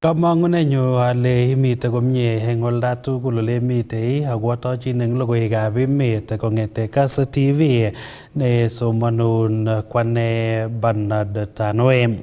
Kamangunenyu ale imite komie eng olda tugul ole imitei akwatochin eng logoiwekab emet kong'ete Kass TV ne somanun kwane Bernard Tanoi.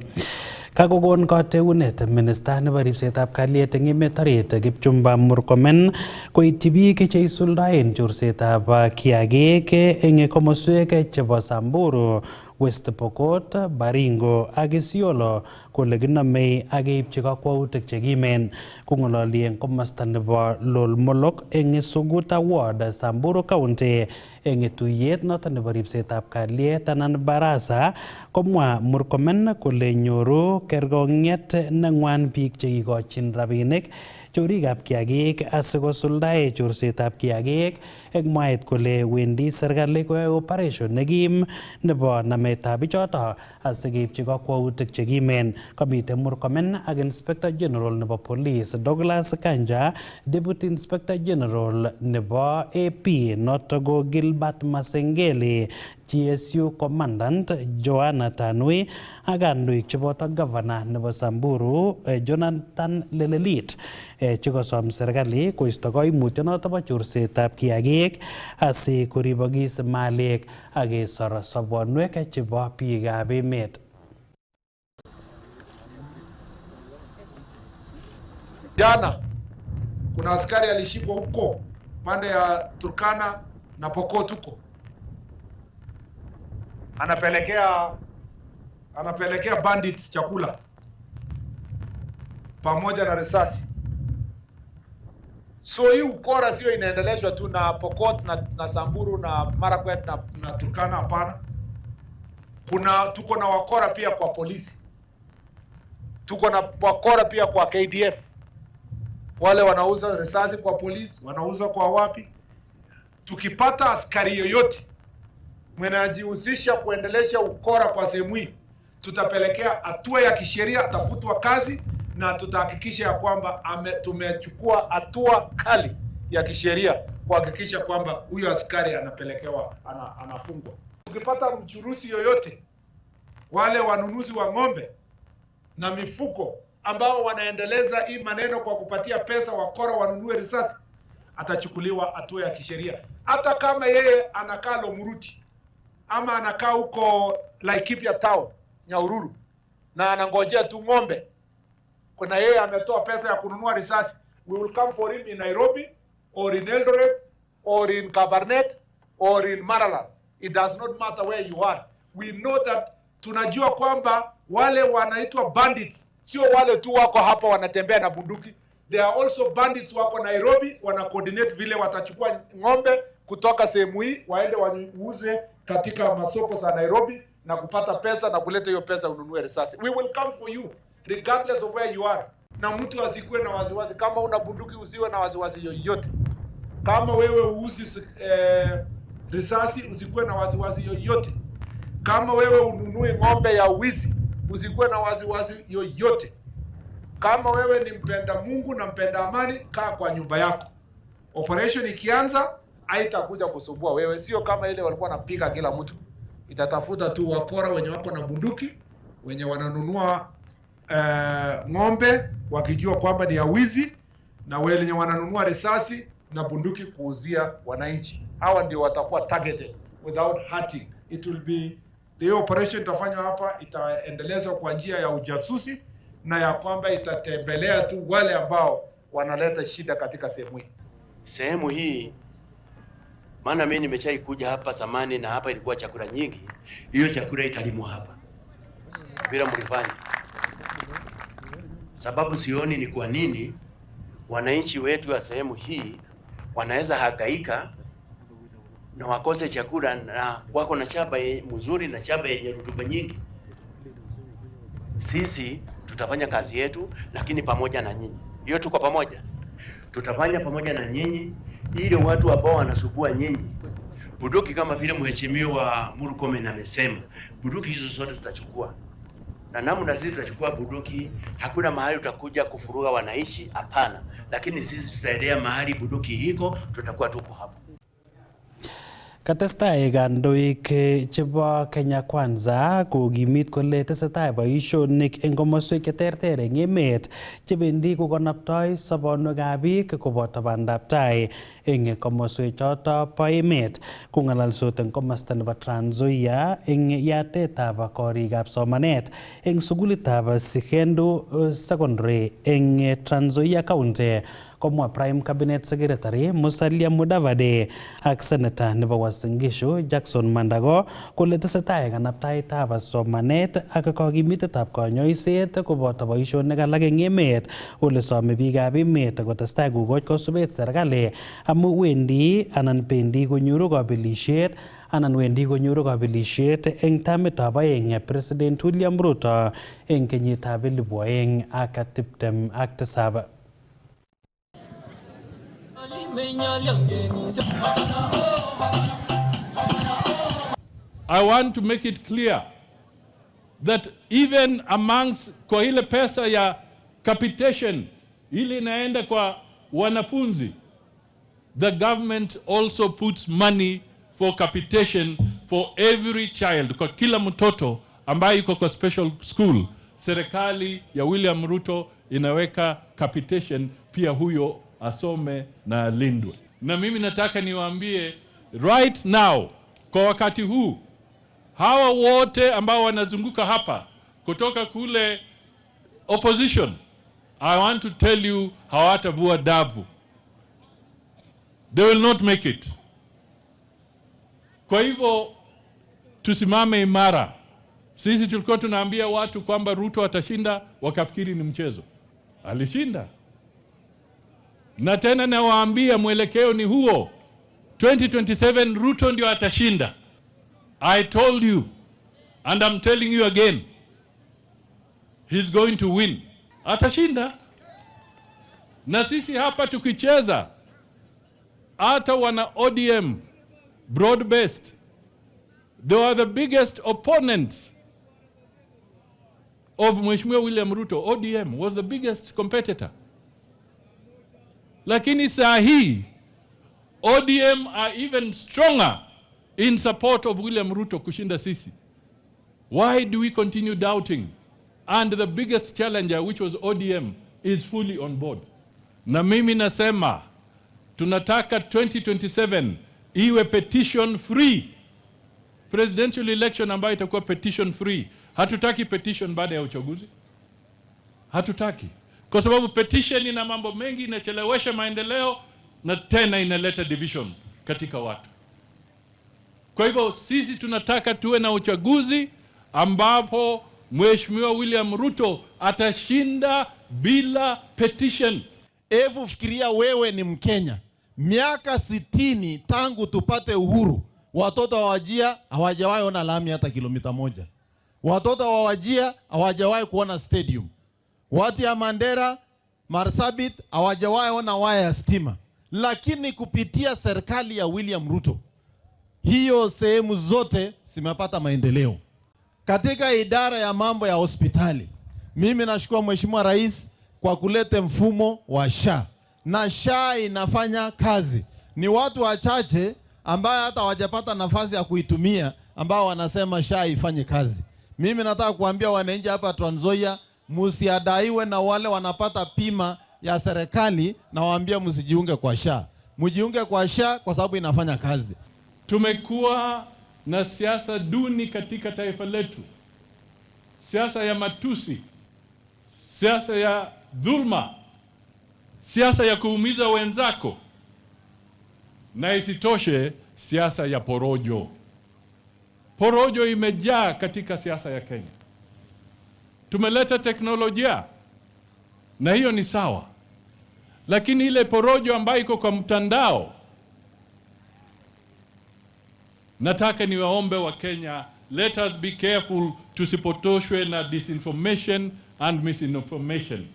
Kakokon kateunet minista nebo ripsetab kalyet eng emet orit Kipchumba Murkomen koityi biik che isuldaen chorsetab kiagik eng komoswek chebo Samburu, West Pokot, Baringo ak Isiolo kole kinamei ak keipchi kakwautik che kimen. Kong'ololi eng komosta nebo Lolmolok eng Suguta Ward, Samburu County eng tuyet noto nebo ripsetab kalyet anan baraza, komwa Murkomen kole nyoru kergong'et neng'wan biik che ikochin rabinik chorikab kiagik asikosuldae chorsetab kiagik, eng mwaet kole wendi serikali koyoe operation nekim nebo nametab bichoto asikeipchi kakwautik che kimen. Kamite Murkomen ak Inspector General nebo Police Douglas Kanja, Deputy Inspector General nebo AP noto ko Gilbert Masengeli, GSU Commandant Joanna Tanui ak kandoik cheboto Governor nebo Samburu Jonathan Lelelit chikosom serikali koisto koimutyonoto bo chorsetab kiagik asikoribokis malik ak kesor sobonwek chebo biikab emet. Jana kuna askari alishikwa huko pande ya Turkana na Pokot huko, anapelekea bandits chakula pamoja na risasi. So hii ukora sio inaendeleshwa tu na Pokot na Samburu na Marakwet na Turkana, hapana. Tuko na wakora pia kwa polisi, tuko na wakora pia kwa KDF. Wale wanauza risasi kwa polisi, wanauza kwa wapi. Tukipata askari yoyote mwenajihusisha kuendelesha ukora kwa sehemu hii, tutapelekea hatua ya kisheria, atafutwa kazi, na tutahakikisha ya kwamba tumechukua hatua kali ya kisheria kuhakikisha kwamba huyo askari anapelekewa anafungwa. Tukipata mchuruzi yoyote, wale wanunuzi wa ng'ombe na mifuko ambao wanaendeleza hii maneno kwa kupatia pesa wakora wanunue risasi, atachukuliwa hatua ya kisheria. Hata kama yeye anakaa Lomuruti ama anakaa huko Laikipia town Nyahururu na anangojea tu ng'ombe, kuna yeye ametoa pesa ya kununua risasi, we will come for him in Nairobi or in Eldoret or in Kabarnet or in Maralal. It does not matter where you are. We know that, tunajua kwamba wale wanaitwa bandits sio wale tu wako hapa wanatembea na bunduki. There are also bandits wako Nairobi, wana coordinate vile watachukua ng'ombe kutoka sehemu hii waende wauze katika masoko za Nairobi na kupata pesa na kuleta hiyo pesa ununue risasi. We will come for you regardless of where you are. Na mtu asikuwe na waziwazi. Kama una bunduki usiwe na waziwazi yoyote. Kama wewe uuzi risasi usikuwe na waziwazi yoyote. Kama wewe ununue ng'ombe ya wizi usikuwe na waziwazi yoyote. Kama wewe ni mpenda Mungu na mpenda amani, kaa kwa nyumba yako. Operation ikianza haitakuja kusumbua wewe, sio kama ile walikuwa wanapiga kila mtu. Itatafuta tu wakora wenye wako na bunduki, wenye wananunua ng'ombe wakijua kwamba ni ya wizi, na wenye wananunua risasi na bunduki kuuzia wananchi. Hawa ndio watakuwa targeted without hurting. It will be the operation itafanywa hapa, itaendelezwa kwa njia ya ujasusi na ya kwamba itatembelea tu wale ambao wanaleta shida katika sehemu hii. Maana mimi nimechai kuja hapa zamani na hapa ilikuwa chakula nyingi. Hiyo chakula italimwa hapa bila mlifanya. Sababu sioni ni kwa nini wananchi wetu wa sehemu hii wanaweza hangaika na wakose chakula na wako na chaba mzuri na chaba yenye rutuba nyingi. Sisi tutafanya kazi yetu, lakini pamoja na nyinyi. Hiyo tuko pamoja. Tutafanya pamoja na nyinyi ili watu ambao wanasubua nyinyi bunduki, kama vile mheshimiwa Murkomen amesema, bunduki hizo zote tutachukua. Na namna sisi tutachukua bunduki, hakuna mahali tutakuja kufuruga wananchi, hapana. Lakini sisi tutaendea mahali bunduki hiko, tutakuwa tuko hapo. Katestai kandoik chebo Kenya Kwanza kokimit kole tesetai boisionik eng komoswek cheterter eng emet chebendi kokonoptoi sobonwekab biik koboto bandaptai eng komoswek choto bo emet. Kong'alalsot eng komosta nebo Trans Nzoia eng yatetab korikab somanet eng sukulitab Sikendo Secondary eng Trans Nzoia County, komwa Prime Cabinet Secretary Musalia Mudavadi ak Senator nebo Uasin Gishu Jackson Mandago kole tesetai kanaptaetab somanet ak kokimitetab konyoiset koboto boisionik alak eng emet ole some biikab emet kotestai kokoch kosubet serikali amu bendi konyoru kabelisiet eng tamitab aeng President William Ruto eng kenyitab 2027. I want to make it clear that even amongst kwa ile pesa ya capitation ile inaenda kwa wanafunzi, the government also puts money for capitation for every child, kwa kila mtoto ambaye yuko kwa special school. Serikali ya William Ruto inaweka capitation pia huyo asome na alindwe. Na mimi nataka niwaambie right now, kwa wakati huu, hawa wote ambao wanazunguka hapa kutoka kule opposition, I want to tell you hawatavua davu. They will not make it. Kwa hivyo tusimame imara. Sisi tulikuwa tunaambia watu kwamba Ruto atashinda, wakafikiri ni mchezo. Alishinda. Na tena nawaambia mwelekeo ni huo. 2027 Ruto ndio atashinda. I told you and I'm telling you again. He's going to win. Atashinda. Na sisi hapa tukicheza hata wana ODM broad based, they are the biggest opponents of Mheshimiwa William Ruto. ODM was the biggest competitor. Lakini saa hii ODM are even stronger in support of William Ruto kushinda sisi. Why do we continue doubting? And the biggest challenger, which was ODM, is fully on board. Na mimi nasema tunataka 2027 iwe petition free. Presidential election ambayo itakuwa petition free. Hatutaki petition baada ya uchaguzi. Hatutaki. Kwa sababu petition ina mambo mengi, inachelewesha maendeleo na tena inaleta division katika watu. Kwa hivyo sisi tunataka tuwe na uchaguzi ambapo Mheshimiwa William Ruto atashinda bila petition. Evu fikiria wewe ni Mkenya. Miaka 60 tangu tupate uhuru. Watoto wa Wajia hawajawahi ona lami hata kilomita moja. Watoto wa Wajia hawajawahi kuona stadium. Watu ya Mandera, Marsabit hawajawahi ona waya ya stima. Lakini kupitia serikali ya William Ruto, hiyo sehemu zote zimepata maendeleo. Katika idara ya mambo ya hospitali, mimi nashukuru Mheshimiwa Rais kwa kuleta mfumo wa SHA. Na SHA inafanya kazi. Ni watu wachache ambao hata hawajapata nafasi ya kuitumia ambao wanasema SHA ifanye kazi. Mimi nataka kuambia wananchi hapa Trans Nzoia, msiadaiwe na wale wanapata pima ya serikali, na waambia msijiunge kwa SHA. Mjiunge kwa SHA kwa sababu inafanya kazi. Tumekuwa na siasa duni katika taifa letu. Siasa ya matusi, siasa ya dhulma, siasa ya kuumiza wenzako, na isitoshe siasa ya porojo. Porojo imejaa katika siasa ya Kenya. Tumeleta teknolojia na hiyo ni sawa, lakini ile porojo ambayo iko kwa mtandao, nataka niwaombe wa Kenya, let us be careful tusipotoshwe na disinformation and misinformation.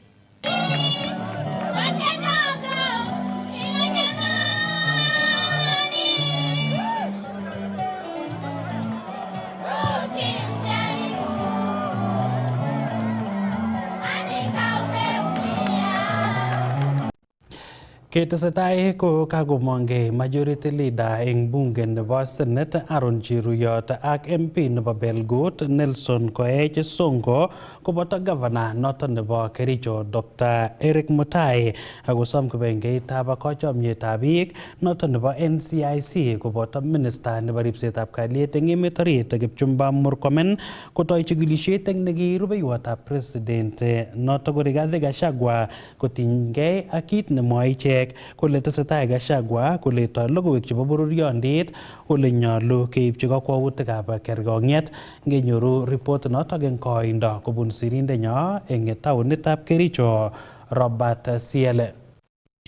Ketesetai ko kagomongei majority leader eng bunge nebo Senate Aaron Cheruyot ak MP nebo Belgut Nelson Koech Sonko koboto governor noton nebo Kericho Dr. Eric Mutai akosom kibengeitab kochomietab biik noton nebo NCIC koboto minister nebo ripsetab kalyet eng emet orit Kipchumba Murkomen kotoi chikilisiet eng nekirubeiwotab president noton ko Rigathi Gachagua kotinygei ak kit nemwoe ichek kole tesetai Gachagua koleto logoiwek chebo bororiondit ole nyolu keibchi kakwautikab kergong'et. Ngenyoru report notok eng koindo kobun sirindenyo eng taonitab Kericho Robert Siele.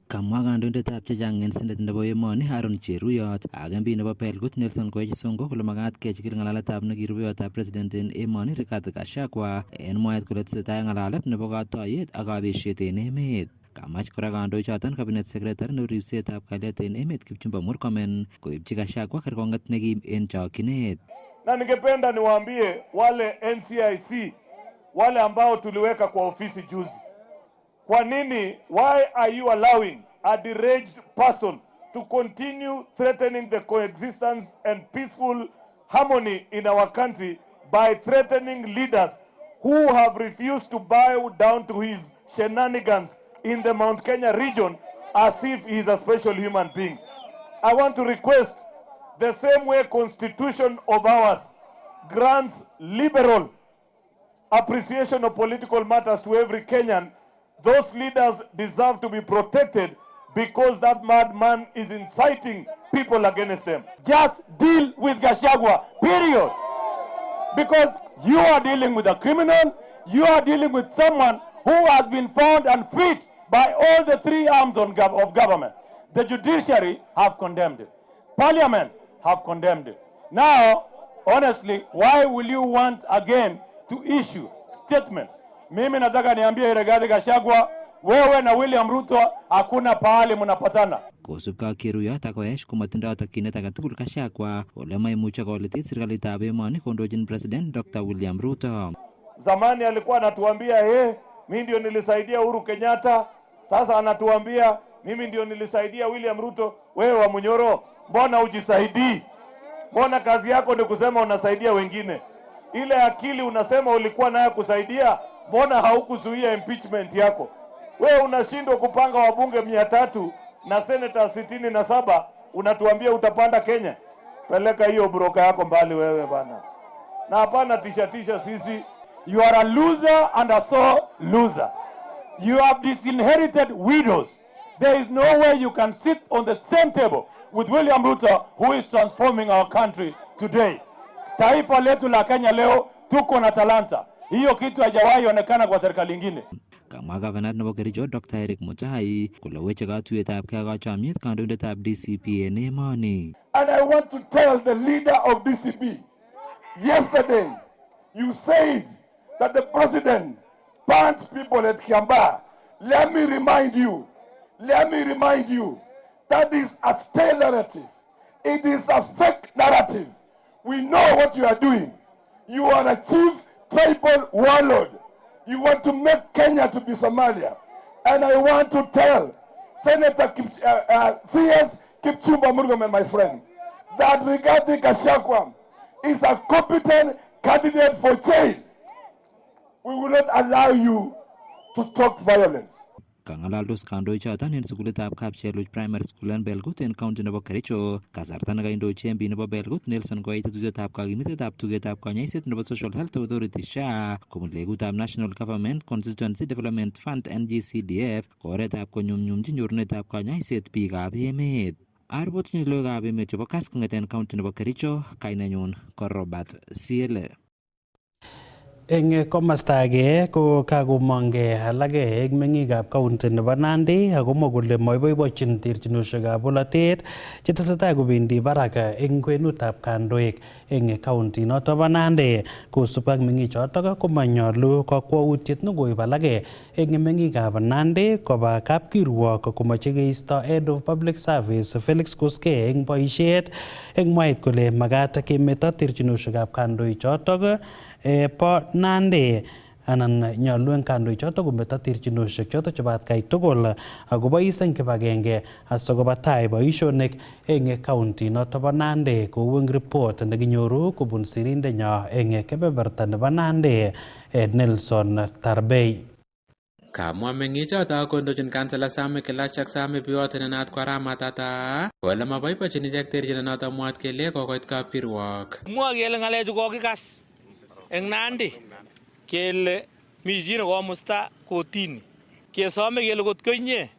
Kamwa kandoindetab chechang en Senate nebo emoni Aaron Cheruyot ak MP nebo Belgut Nelson Koech Sonko kole makat kechikil ng'alaletab nekirubeiwotab president en emoni Rigathi Gachagua en mwaet kole tesetai ng'alalet nebo katoiyet ak kabeshet en emet. Kamach kora kandoichoton cabinet secretary nebo ripsetab kalyet en emet Kipchumba Murkomen koibchi Gachagua kergong'et nekim en chokyinet. Na ningependa niwaambie wale NCIC wale ambao tuliweka kwa ofisi juzi, kwa nini, why are you allowing a deranged person to continue threatening the coexistence and peaceful harmony in our country by threatening leaders who have refused to bow down to his shenanigans in the Mount Kenya region as if he is a special human being? I want to request, the same way constitution of ours grants liberal appreciation of political matters to every Kenyan, those leaders deserve to be protected because that madman is inciting people against them. Just deal with Gachagua, period. Because you are dealing with a criminal, you are dealing with someone who has been found unfit by all the three arms of government. The judiciary have condemned it. Parliament have condemned it. Now, honestly, why will you want again to issue statements? Mimi nataka niambie Rigathi Gachagua, wewe na William Ruto hakuna pahali mnapatana. Kosubkei ak Cheruyot ak Koech komatindoi tokyinet age tugul Gachagua ole maimuche koletit serikalitab emoni kondochin president Dr. William Ruto. Zamani alikuwa anatuambia mimi ndio nilisaidia Uhuru Kenyatta, sasa anatuambia mimi ndio nilisaidia William Ruto. Wewe wa Munyoro, mbona ujisaidii? Mbona kazi yako ni kusema unasaidia wengine? Ile akili unasema ulikuwa nayo kusaidia, mbona haukuzuia impeachment yako? Wewe unashindwa kupanga wabunge 300 na senators 67, unatuambia utapanda Kenya. Peleka hiyo broka yako mbali wewe bana. Na hapana tisha sisi. You are a loser and a sore loser. You have disinherited widows. There is no way you can sit on the same table with William Ruto, who is transforming our country today. Taifa letu la Kenya leo tuko na talanta. Hiyo kitu haijawahi onekana kwa serikali nyingine. Kamwa gavana nebo Kericho Dr. Eric Mutai kole weche katuiyetab kei ak kachomiet kandoindetab DCP en emoni. And I want to tell the leader of DCP, yesterday you said that the president banned people at Kiambaa. Let me remind you, that is a stale narrative. It is a fake narrative. We know what you are doing. You are a chief tribal warlord. You want to make Kenya to be Somalia. And I want to tell Senator CS Kipchumba Murkomen, my friend, that Rigathi Gachagua is a competent candidate for change. We will not allow you to talk violence. Kangalaldos kandoichoton en sukulitab Kapcheluch Primary School en Belgut en county nebo Kericho. Kasarta nekaindochi MP nebo Belgut Nelson Koech tetutyetab kakimitetab tugetab konyoiset nebo Social Health Authority SHA kobun legutab National Government Constituency Development Fund NGCDF ko oretab konyumnyumchi nyorunetab konyoiset biikab emet. Arbotinye logoiwekab emet chebo Kass kong'eten county nebo Kericho, kainenyun ko Robert Siele. Eng komasta age ko kagomongei alage eng meng'ikab kaunti nebo Nandi akomwa kole moiboibochin terchinosiekab bolotet chetesetai kobendi barak eng kwenutab kandoik eng kaunti noto bo Nandi. Kosubkei ak meng'ichotok komanyolu kakwautiet nekoib alage eng meng'ikab Nandi koba kapkirwok komoche keisto Head of Public Service Felix Koskei eng boisiet eng mwaet kole makat kemeto terchinosiekab kandoichotok po Nandi anan nyolu en kandoik choto kometo terchinoshek choto chebo atkai tugul akobois eng kibagenge asikoba tai boisionik eng county noto bo Nandi kou eng report nekinyoru kobun sirindenyo eng kebeberta nebo Nandi Nelson Tarbei. Kamwa meng'ichoto kondochin kansela Sami Kilach ak Sami Biwott nenat ko Ramatata kole maboibochin ichek terchinet noto mwat kele kokoit kapkirwok. Mwa kele ng'alechu kokikas eng Nandi kele mi chi nekomusta kotini kesome kele kot koinye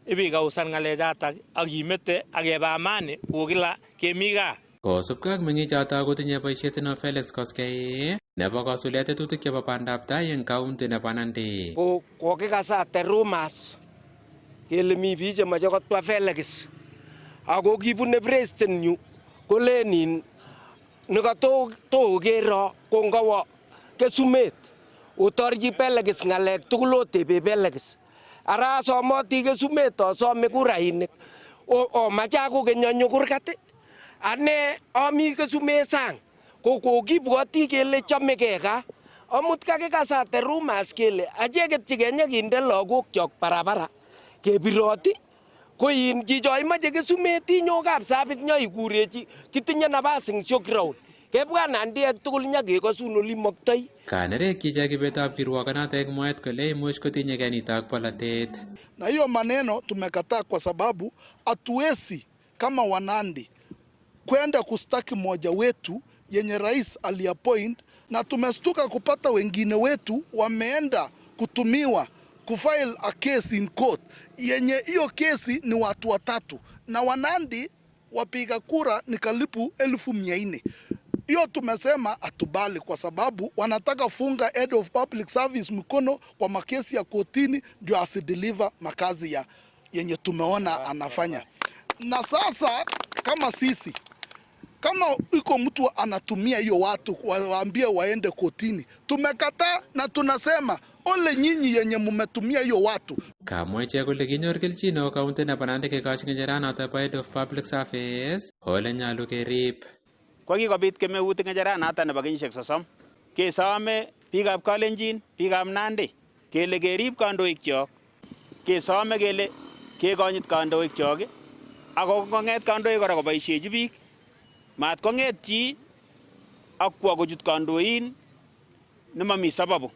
ibikausan ng'alechatak ak imete ak keba amani kou kila kemi gaa. Kosubkei ak meng'ichoto kotinye boisiet neo Felix Koskei nebo kosulet tetutik chebo bandab tai eng county nebo Nandi. Kokikasate rumors kele mi biik chemoche kotwa Felix ako kibune president nyu kolenin nekatokero kongowo Kesumet otorchi Felix ng'alek tugul otebe Felix ara somoti Kesumet asome kurainik omache akokeny anyo kurgat ane ami Kesumet sang ko kokibwoti kele chamegei gaa amut kakikasate rumors kele acheket chikenye kinde lagokyok barabara kebiroti ko in chicho imache Kesumet inyo Kapsabit nyoikurechi kitinye nabas eng showground kebwa Nandi ak tugul nyakekosun oli moktoi. Kanerekyi ichek kibetab kirwokonoto eng mwaet kole imuch kotinye kenito ak polatet. Na hiyo maneno tumekataa kwa sababu hatuwezi kama Wanandi kwenda kustaki mmoja wetu yenye rais aliappoint, na tumestuka kupata wengine wetu wameenda kutumiwa kufile a case in court yenye hiyo kesi ni watu watatu na Wanandi wapiga kura ni karibu 1400. Hiyo tumesema atubali kwa sababu wanataka funga head of public service mkono kwa makesi ya kotini ndio asideliver makazi ya yenye tumeona anafanya. Na sasa kama sisi kama iko mtu anatumia hiyo watu waambie waende kotini, tumekataa na tunasema ole nyinyi yenye mumetumia hiyo watu. Kamwa ichek kole kinyor kelchin neo county nebo Nandi kekoshin ng'echeranoto bo head of public service ole nyolu kerib. Kokikobit kemeut eng ng'echeranoto nebo kenyisiek 30 kesome biikab Kalenjin, biikab Nandi kele kerib kandoikchok, kesome kele kekonyit kandoikchok ako kong'et kandoik kora koboisiechi biik mat kong'et chi akwo kochut kandoin nemami sababu.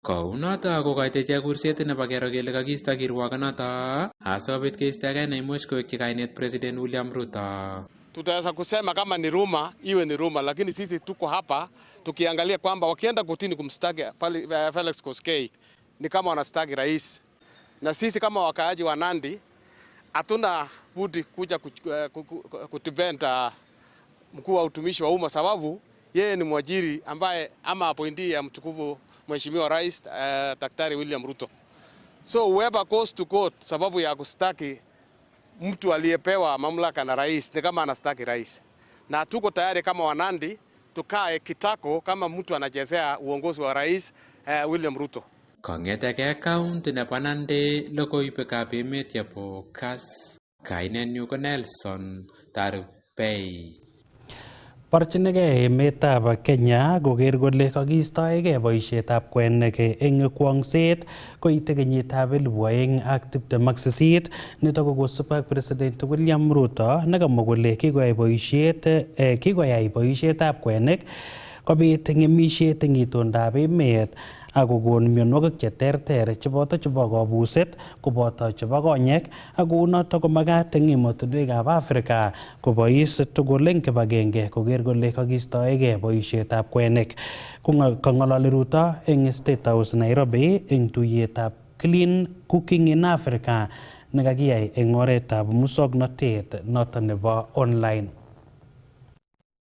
Kounoto kokoito ichek kurset nebo kero kele kakiisto kirwokonoto asikobit keistogei neimuch koekyi kainet President William Ruto. Tutaweza kusema kama ni ruma iwe ni ruma, lakini sisi tuko hapa tukiangalia kwamba wakienda kotini kumstaki Felix Koskei ni kama wanastaki rais, na sisi kama wakaaji wa Nandi hatuna budi kuja kutibenda mkuu wa utumishi wa umma, sababu yeye ni mwajiri ambaye ama appointee ya mtukufu Mheshimiwa Rais Daktari William Ruto. So whoever goes to court sababu ya kustaki mtu aliyepewa mamlaka na rais ni kama anastaki rais, na tuko tayari kama Wanandi tukae kitako kama mtu anachezea uongozi wa rais William Ruto. Kong'eteke county nebo Nandi logoiwekab emet yebo Kass, kainenyu ko Nelson Tarbei. Borchinigei emetab Kenya koker kole kakiistoegei boisietab kwenik eng kwong'set koite kenyitab 2028. Nitok ko kosubkei ak President William Ruto nekamwa kole kikoyai boisietab kwenik kobit ng'emisiet eng itondab emet akokon mionwogik cheterter cheboto chebo kabuset koboto chebo konyek ak kounoto komakat eng emotinwekab Afrika kobois tugul eng kibagenge koker kole kakiistoegei boisietab kwenik. Kang'ololi Ruto eng State House Nairobi eng tuiyetab Clean Cooking in Africa nekakiyai eng oretab musoknotet noto nebo online.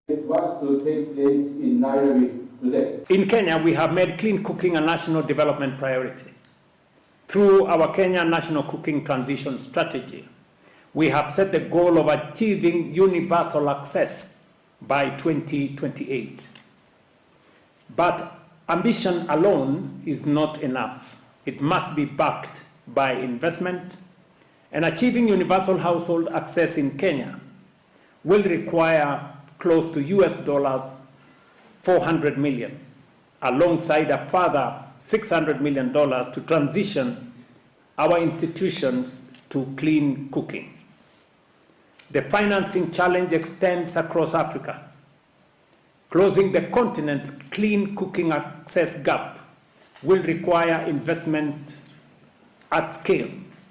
It was to take place in Nairobi today. In Kenya, we have made clean cooking a national development priority. Through our Kenya National Cooking Transition Strategy, we have set the goal of achieving universal access by 2028. But ambition alone is not enough. It must be backed by investment, and achieving universal household access in Kenya will require close to $400 million, alongside a further $600 million to transition our institutions to clean cooking. The financing challenge extends across Africa. Closing the continent's clean cooking access gap will require investment at scale,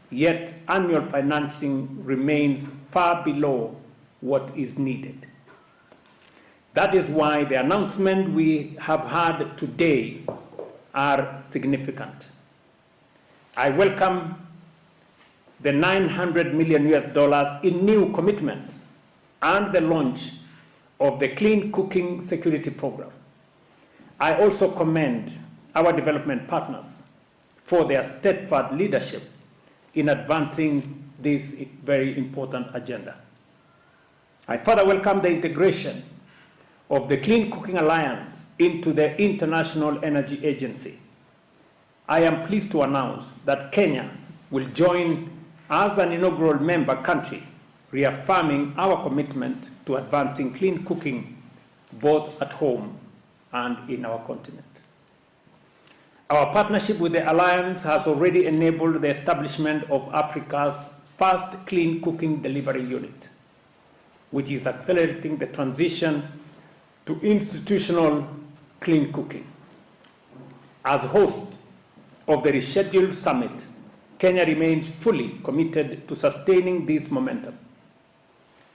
yet annual financing remains far below what is needed. That is why the announcement we have had today are significant. I welcome the $900 million in new commitments and the launch of the Clean Cooking Security Program. I also commend our development partners for their steadfast leadership in advancing this very important agenda. I further welcome the integration of the Clean Cooking Alliance into the International Energy Agency. I am pleased to announce that Kenya will join as an inaugural member country, reaffirming our commitment to advancing clean cooking both at home and in our continent. Our partnership with the Alliance has already enabled the establishment of Africa's first clean cooking delivery unit, which is accelerating the transition to institutional clean cooking. As host of the rescheduled summit, Kenya remains fully committed to sustaining this momentum.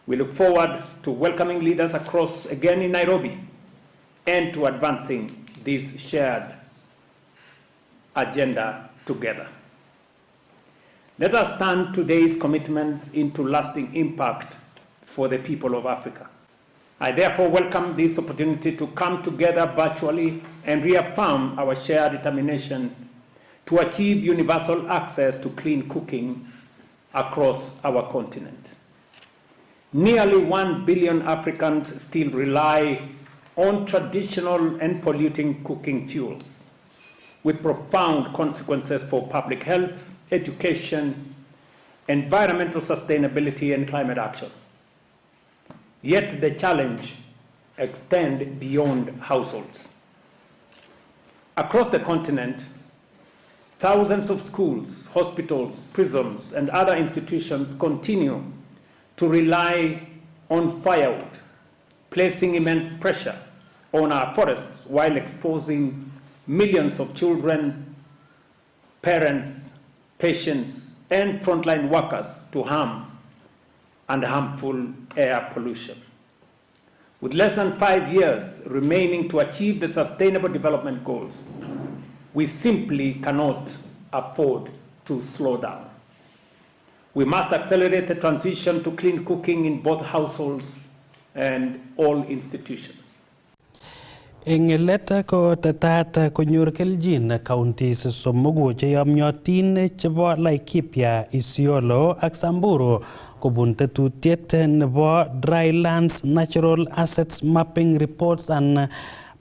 We look forward to welcoming leaders across again in Nairobi and to advancing this shared agenda together. Let us turn today's commitments into lasting impact for the people of Africa. I therefore welcome this opportunity to come together virtually and reaffirm our shared determination to achieve universal access to clean cooking across our continent. Nearly 1 billion Africans still rely on traditional and polluting cooking fuels, with profound consequences for public health, education, environmental sustainability, and climate action. Yet the challenge extends beyond households. Across the continent, thousands of schools, hospitals, prisons, and other institutions continue to rely on firewood, placing immense pressure on our forests while exposing millions of children, parents, patients, and frontline workers to harm and harmful air pollution. With less than 5 years remaining to achieve the Sustainable Development Goals, we simply cannot afford to slow down. We must accelerate the transition to clean cooking in both households and all institutions. Eng let ko tetat konyor keljin counties somogu cheyomyotin chebo Laikipia, Isiolo ak Samburu kobun tetutiet nebo Drylands Natural Assets Mapping Reports and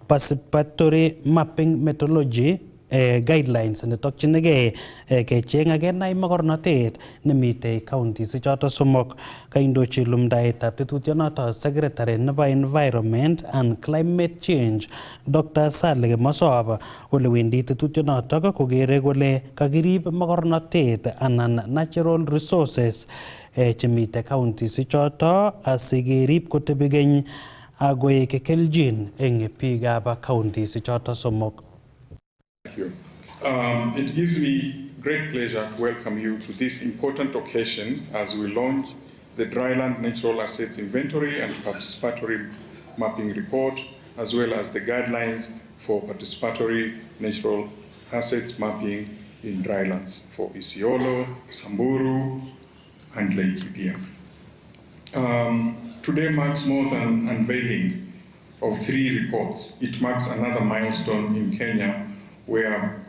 Participatory Mapping Methodology guidelines netokchinigei kecheng ak kenai makornatet nemitei counties choto somok. Kaindochi lumdaetab tetutyonoto Secretary nebo Environment and Climate Change Dr. Saleh Mosop ole wendi tetutyonoto kokere kole kakirib makornatet anan natural resources chemite counties choto asikerib kotebi keny akoek keljin eng biikab counties choto somok. Thank you. It gives me great pleasure to welcome you to this important occasion as we launch the Dryland Natural Assets Inventory and Participatory Mapping Report, as well as the guidelines for participatory natural assets mapping in drylands for Isiolo, Samburu, and Laikipia. Today marks more than unveiling of 3 reports. It marks another milestone in Kenya where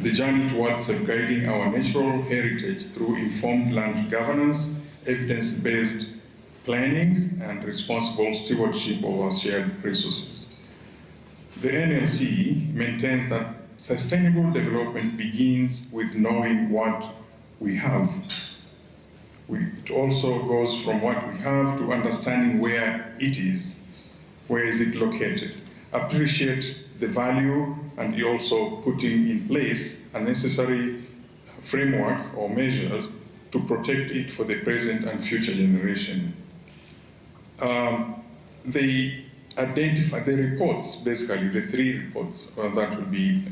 the journey towards safeguarding our natural heritage through informed land governance, evidence-based planning, and responsible stewardship of our shared resources. The NLC maintains that sustainable development begins with knowing what we have. It also goes from what we have to understanding where it is it located, appreciate the value and also putting in place a necessary framework or measures to protect it for the present and future generation. They identify the reports, basically the 3 reports that will be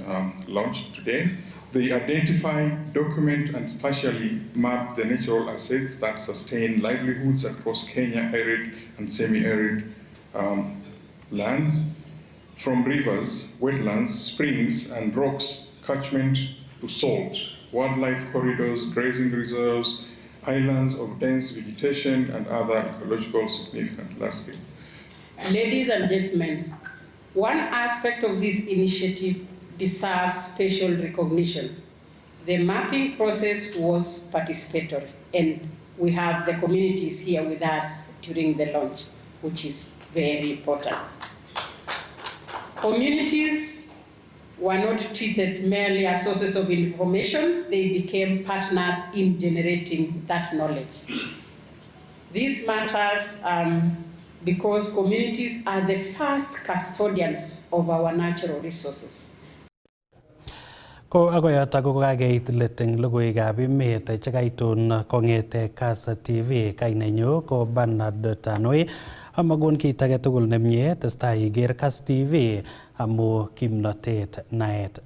launched today. They identify, document, and spatially map the natural assets that sustain livelihoods across Kenya arid and semi-arid lands, from rivers, wetlands, springs, and rocks, catchment to salt, wildlife corridors, grazing reserves, islands of dense vegetation, and other ecological significant landscape. Ladies and gentlemen, one aspect of this initiative deserves special recognition. The mapping process was participatory, and we have the communities here with us during the launch, which is very important. Communities were not treated merely as sources of information, they became partners in generating that knowledge. This matters because communities are the first custodians of our natural resources. Ko agoyata ko kageit leteng logoiwekab emet chekaitun kong'ete Kass TV kainenyu ko Bernard Tanoi amagon kit age tugul nemie testai iger Kass TV amu kimnotet naet.